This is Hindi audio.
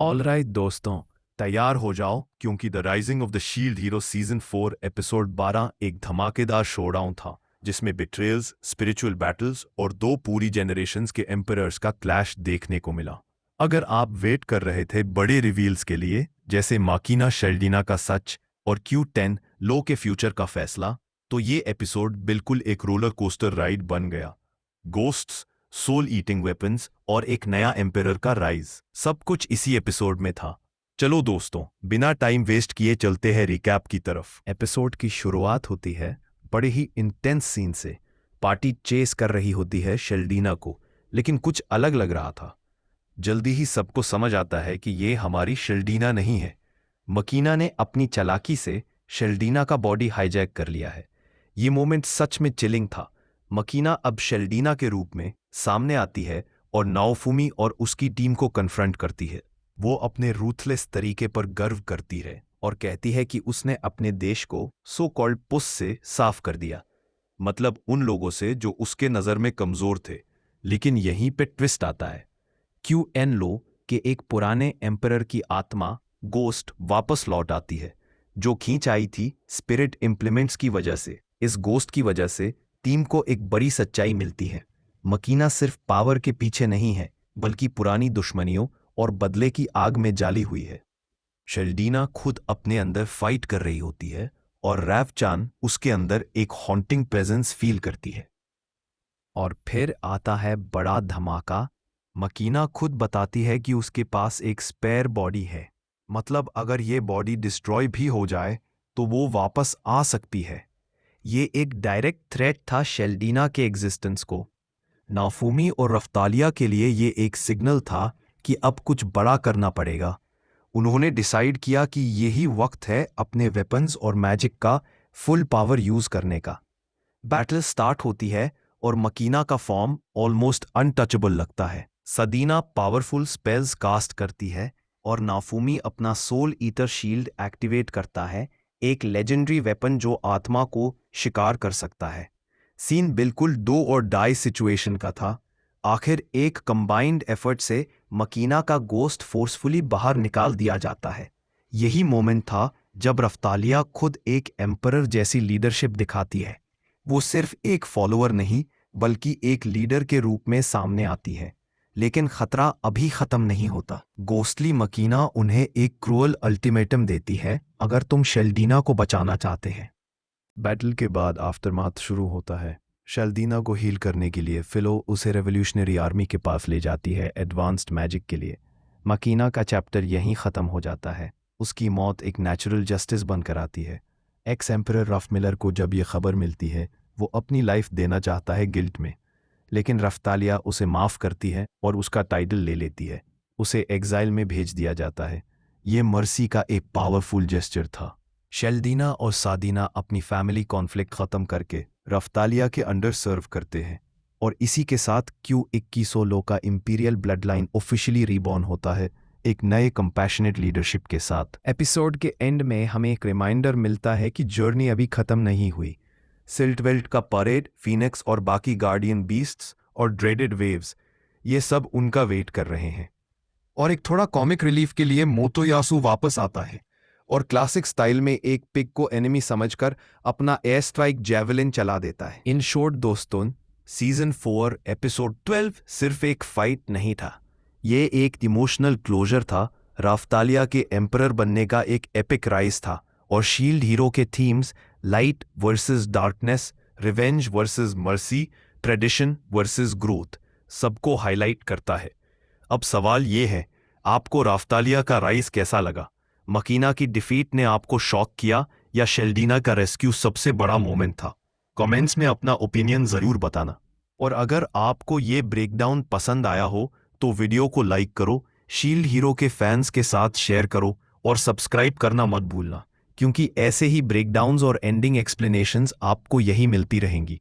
ऑलराइट दोस्तों, तैयार हो जाओ क्योंकि the rising of the shield hero season 4 episode 12 एक धमाकेदार शोडाउन था जिसमें बिट्रेयल्स, स्पिरिचुअल बैटल्स और दो पूरी जेनरेशंस के एम्परर्स का क्लैश देखने को मिला। अगर आप वेट कर रहे थे बड़े रिवील्स के लिए जैसे माकीना शेल्डिना का सच और Q10 लो के फ्यूचर का फैसला, तो ये एपिसोड बिल्कुल एक रोलर कोस्टर राइड बन गया। गोस्ट्स, सोल ईटिंग वेपन्स और एक नया एम्परर का राइज, सब कुछ इसी एपिसोड में था। चलो दोस्तों, बिना टाइम वेस्ट किए चलते हैं रिकैप की तरफ। एपिसोड की शुरुआत होती है बड़े ही इंटेंस सीन से। पार्टी चेस कर रही होती है शेल्डीना को, लेकिन कुछ अलग लग रहा था। जल्दी ही सबको समझ आता है कि ये हमारी शेल्डीना नहीं है। मकीना ने अपनी चालाकी से शेल्डीना का बॉडी हाईजैक कर लिया है। ये मोमेंट सच में चिलिंग था। मकीना अब शेल्डीना के रूप में सामने आती है और नाओफुमी और उसकी टीम को कन्फ्रंट करती है। वो अपने रूथलेस तरीके पर गर्व करती है और कहती है कि उसने अपने देश को सो कॉल्ड पुस से साफ कर दिया, मतलब उन लोगों से जो उसके नज़र में कमज़ोर थे। लेकिन यहीं पे ट्विस्ट आता है। Q10 लो के एक पुराने एम्परर की आत्मा गोस्ट वापस लौट आती है, जो खींच आई थी स्पिरिट इम्प्लीमेंट्स की वजह से। इस गोस्ट की वजह से टीम को एक बड़ी सच्चाई मिलती है। मकीना सिर्फ पावर के पीछे नहीं है, बल्कि पुरानी दुश्मनियों और बदले की आग में जाली हुई है। शेल्डीना खुद अपने अंदर फाइट कर रही होती है और रैवचान उसके अंदर एक हॉन्टिंग प्रेजेंस फील करती है। और फिर आता है बड़ा धमाका। मकीना खुद बताती है कि उसके पास एक स्पेयर बॉडी है, मतलब अगर ये बॉडी डिस्ट्रॉय भी हो जाए तो वो वापस आ सकती है। ये एक डायरेक्ट थ्रेट था शेल्डीना के एग्जिस्टेंस को। नाफूमी और रफ्तालिया के लिए ये एक सिग्नल था कि अब कुछ बड़ा करना पड़ेगा। उन्होंने डिसाइड किया कि यही वक्त है अपने वेपन्स और मैजिक का फुल पावर यूज करने का। बैटल स्टार्ट होती है और मकीना का फॉर्म ऑलमोस्ट अनटचेबल लगता है। सदीना पावरफुल स्पेल्स कास्ट करती है और नाफूमी अपना सोल ईटर शील्ड एक्टिवेट करता है, एक लेजेंडरी वेपन जो आत्मा को शिकार कर सकता है। सीन बिल्कुल डू और डाई सिचुएशन का था। आखिर एक कंबाइंड एफर्ट से मकीना का गोस्ट फोर्सफुली बाहर निकाल दिया जाता है। यही मोमेंट था जब रफ्तालिया खुद एक एम्परर जैसी लीडरशिप दिखाती है। वो सिर्फ एक फॉलोअर नहीं, बल्कि एक लीडर के रूप में सामने आती है। लेकिन खतरा अभी खत्म नहीं होता। गोस्टली मकीना उन्हें एक क्रूअल अल्टीमेटम देती है, अगर तुम शेल्डीना को बचाना चाहते हैं। बैटल के बाद आफ्टरमाथ शुरू होता है। शेल्डीना को हील करने के लिए फिलो उसे रेवोल्यूशनरी आर्मी के पास ले जाती है एडवांस्ड मैजिक के लिए। मकीना का चैप्टर यहीं ख़त्म हो जाता है। उसकी मौत एक नेचुरल जस्टिस बनकर आती है। एक्स एम्परर रफ मिलर को जब ये खबर मिलती है, वो अपनी लाइफ देना चाहता है गिल्ट में, लेकिन रफ्तालिया उसे माफ़ करती है और उसका टाइटल ले लेती है। उसे एग्जाइल में भेज दिया जाता है। ये मर्सी का एक पावरफुल जेस्चर था। शेल्डीना और सादीना अपनी फैमिली कॉन्फ्लिक्ट ख़त्म करके रफ्तालिया के अंडर सर्व करते हैं, और इसी के साथ Q21 लो का imperial blood line officially reborn होता है, एक नए कंपैशनेट लीडरशिप के साथ। एपिसोड के एंड में हमें एक रिमाइंडर मिलता है कि जर्नी अभी ख़त्म नहीं हुई। सिल्टवेल्ट का परेड, फीनिक्स और बाकी गार्डियन बीस्ट्स और ड्रेडेड वेव्स, ये सब उनका वेट कर रहे हैं। और एक थोड़ा कॉमिक रिलीफ के लिए मोतोयासु वापस आता है और क्लासिक स्टाइल में एक पिग को एनिमी समझकर अपना एयर स्ट्राइक जैवलिन चला देता है। इन शॉर्ट दोस्तों, सीजन 4 एपिसोड 12 सिर्फ एक फाइट नहीं था, ये एक इमोशनल क्लोजर था। राफ्तालिया के एम्परर बनने का एक एपिक राइज था, और शील्ड हीरो के themes light versus darkness, revenge versus mercy, tradition versus growth, सबको हाईलाइट करता है। अब सवाल ये है, आपको राफ्तालिया का राइज कैसा लगा? मकीना की डिफीट ने आपको शॉक किया या शेल्डीना का रेस्क्यू सबसे बड़ा मोमेंट था? कमेंट्स में अपना ओपिनियन ज़रूर बताना। और अगर आपको ये ब्रेकडाउन पसंद आया हो तो वीडियो को लाइक करो, शील्ड हीरो के फैंस के साथ शेयर करो और सब्सक्राइब करना मत भूलना, क्योंकि ऐसे ही ब्रेकडाउन्स और एंडिंग एक्सप्लेनेशंस आपको यही मिलती रहेंगी।